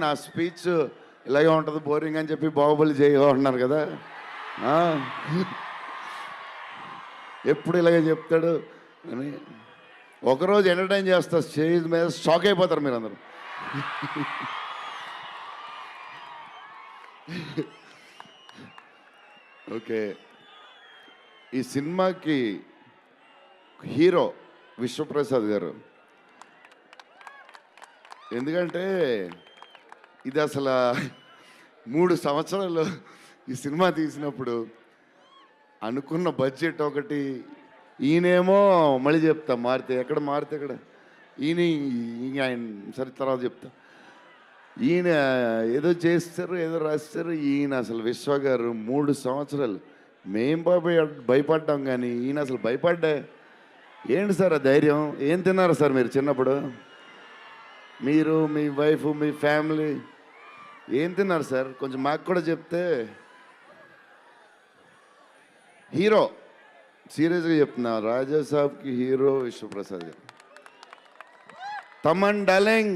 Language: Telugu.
నా స్పీచ్ ఇలాగే ఉంటుంది బోరింగ్ అని చెప్పి బాహుబలి చేయమంటున్నారు కదా. ఆ, ఎప్పుడు ఇలాగే చెప్తాడు అని ఒకరోజు ఎంటర్టైన్ చేస్తా, స్టేజ్ మీద షాక్ అయిపోతారు మీరు అందరూ. ఓకే, ఈ సినిమాకి హీరో విశ్వప్రసాద్ గారు. ఎందుకంటే ఇది అసలు 3 సంవత్సరాలు ఈ సినిమా తీసినప్పుడు అనుకున్న బడ్జెట్ ఒకటి, ఈయనేమో మళ్ళీ చెప్తా మారితే ఎక్కడ ఈయన ఆయన సరే తర్వాత చెప్తా. ఈయన ఏదో చేస్తారు, ఏదో రాస్తారు. ఈయన అసలు విశ్వ గారు 3 సంవత్సరాలు మేం భయపడ్డాం, కానీ ఈయన అసలు భయపడ్డా. ఏంటి సార్ ఆ ధైర్యం? ఏం తిన్నారు సార్ మీరు చిన్నప్పుడు? మీరు, మీ వైఫ్, మీ ఫ్యామిలీ ఏం తిన్నారు సార్? కొంచెం మాకు కూడా చెప్తే. హీరో సీరియస్గా చెప్తున్నా, రాజా సాబ్కి హీరో విశ్వప్రసాద్ గారు. తమన్ డార్లింగ్.